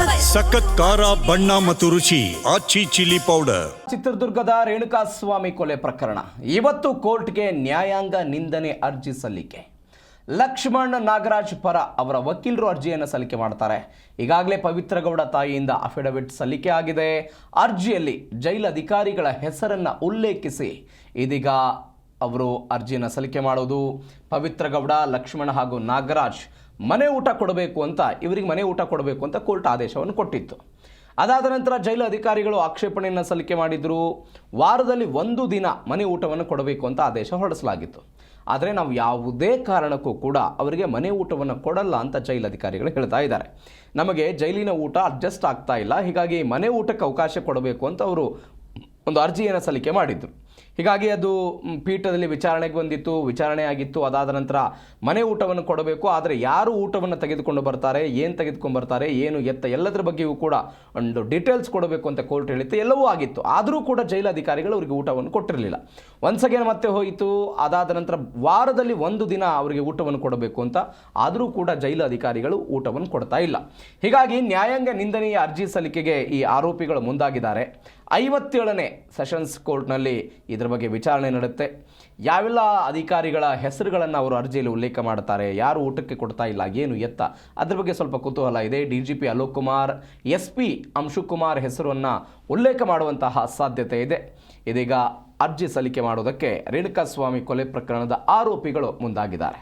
ಸಖತ್ ಖಾರ ಬಣ್ಣ ಮತ್ತು ರುಚಿ ಆಚಿ ಚಿಲ್ಲಿ ಪೌಡರ್. ಚಿತ್ರದುರ್ಗದ ರೇಣುಕಾಸ್ವಾಮಿ ಕೊಲೆ ಪ್ರಕರಣ ಇವತ್ತು ಕೋರ್ಟ್ಗೆ ನ್ಯಾಯಾಂಗ ನಿಂದನೆ ಅರ್ಜಿ ಸಲ್ಲಿಕೆ. ಲಕ್ಷ್ಮಣ್ ನಾಗರಾಜ್ ಪರ ಅವರ ವಕೀಲರು ಅರ್ಜಿಯನ್ನು ಸಲ್ಲಿಕೆ ಮಾಡ್ತಾರೆ. ಈಗಾಗಲೇ ಪವಿತ್ರ ಗೌಡ ತಾಯಿಯಿಂದ ಅಫಿಡವಿಟ್ ಸಲ್ಲಿಕೆ ಆಗಿದೆ. ಅರ್ಜಿಯಲ್ಲಿ ಜೈಲು ಅಧಿಕಾರಿಗಳ ಹೆಸರನ್ನು ಉಲ್ಲೇಖಿಸಿ ಇದೀಗ ಅವರು ಅರ್ಜಿಯನ್ನು ಸಲ್ಲಿಕೆ ಮಾಡೋದು. ಪವಿತ್ರ ಗೌಡ, ಲಕ್ಷ್ಮಣ್ ಹಾಗೂ ನಾಗರಾಜ್ ಮನೆ ಊಟ ಕೊಡಬೇಕು ಅಂತ, ಇವರಿಗೆ ಮನೆ ಊಟ ಕೊಡಬೇಕು ಅಂತ ಕೋರ್ಟ್ ಆದೇಶವನ್ನು ಕೊಟ್ಟಿತ್ತು. ಅದಾದ ನಂತರ ಜೈಲು ಅಧಿಕಾರಿಗಳು ಆಕ್ಷೇಪಣೆಯನ್ನು ಸಲ್ಲಿಕೆ ಮಾಡಿದರು. ವಾರದಲ್ಲಿ 1 ದಿನ ಮನೆ ಊಟವನ್ನು ಕೊಡಬೇಕು ಅಂತ ಆದೇಶ ಹೊರಡಿಸಲಾಗಿತ್ತು. ಆದರೆ ನಾವು ಯಾವುದೇ ಕಾರಣಕ್ಕೂ ಕೂಡ ಅವರಿಗೆ ಮನೆ ಊಟವನ್ನು ಕೊಡಲ್ಲ ಅಂತ ಜೈಲು ಅಧಿಕಾರಿಗಳು ಹೇಳ್ತಾ ಇದ್ದಾರೆ. ನಮಗೆ ಜೈಲಿನ ಊಟ ಅಡ್ಜಸ್ಟ್ ಆಗ್ತಾ ಇಲ್ಲ, ಹೀಗಾಗಿ ಮನೆ ಊಟಕ್ಕೆ ಅವಕಾಶ ಕೊಡಬೇಕು ಅಂತ ಅವರು ಒಂದು ಅರ್ಜಿಯನ್ನು ಸಲ್ಲಿಕೆ ಮಾಡಿದ್ರು. ಹೀಗಾಗಿ ಅದು ಪೀಠದಲ್ಲಿ ವಿಚಾರಣೆಗೆ ಬಂದಿತ್ತು, ವಿಚಾರಣೆ ಆಗಿತ್ತು. ಅದಾದ ನಂತರ ಮನೆ ಊಟವನ್ನು ಕೊಡಬೇಕು, ಆದರೆ ಯಾರು ಊಟವನ್ನು ತೆಗೆದುಕೊಂಡು ಬರ್ತಾರೆ, ಏನು ತೆಗೆದುಕೊಂಡು ಬರ್ತಾರೆ, ಏನು ಎತ್ತ ಎಲ್ಲದರ ಬಗ್ಗೆಯೂ ಕೂಡ ಒಂದು ಡೀಟೇಲ್ಸ್ ಕೊಡಬೇಕು ಅಂತ ಕೋರ್ಟ್ ಹೇಳಿತ್ತು. ಎಲ್ಲವೂ ಆಗಿತ್ತು. ಆದರೂ ಕೂಡ ಜೈಲು ಅಧಿಕಾರಿಗಳು ಅವರಿಗೆ ಊಟವನ್ನು ಕೊಟ್ಟಿರಲಿಲ್ಲ. ಒನ್ಸ್ ಅಗೇನ್ ಮತ್ತೆ ಹೋಯಿತು. ಅದಾದ ನಂತರ ವಾರದಲ್ಲಿ 1 ದಿನ ಅವರಿಗೆ ಊಟವನ್ನು ಕೊಡಬೇಕು ಅಂತ, ಆದರೂ ಕೂಡ ಜೈಲು ಅಧಿಕಾರಿಗಳು ಊಟವನ್ನು ಕೊಡ್ತಾ ಇಲ್ಲ. ಹೀಗಾಗಿ ನ್ಯಾಯಾಂಗ ನಿಂದನೆಯ ಅರ್ಜಿ ಸಲ್ಲಿಕೆಗೆ ಈ ಆರೋಪಿಗಳು ಮುಂದಾಗಿದ್ದಾರೆ. 57ನೇ ಸೆಷನ್ಸ್ ಕೋರ್ಟ್ನಲ್ಲಿ ಇದರ ಬಗ್ಗೆ ವಿಚಾರಣೆ ನಡೆಯುತ್ತೆ. ಯಾವೆಲ್ಲ ಅಧಿಕಾರಿಗಳ ಹೆಸರುಗಳನ್ನು ಅವರು ಅರ್ಜಿಯಲ್ಲಿ ಉಲ್ಲೇಖ ಮಾಡ್ತಾರೆ, ಯಾರು ಊಟಕ್ಕೆ ಕೊಡ್ತಾ ಇಲ್ಲ, ಏನು ಎತ್ತ, ಅದ್ರ ಬಗ್ಗೆ ಸ್ವಲ್ಪ ಕುತೂಹಲ ಇದೆ. DGP ಅಲೋಕ್ ಕುಮಾರ್, SP ಅಂಶುಕುಮಾರ್ ಹೆಸರನ್ನು ಉಲ್ಲೇಖ ಮಾಡುವಂತಹ ಸಾಧ್ಯತೆ ಇದೆ. ಇದೀಗ ಅರ್ಜಿ ಸಲ್ಲಿಕೆ ಮಾಡೋದಕ್ಕೆ ರೇಣುಕಾಸ್ವಾಮಿ ಕೊಲೆ ಪ್ರಕರಣದ ಆರೋಪಿಗಳು ಮುಂದಾಗಿದ್ದಾರೆ.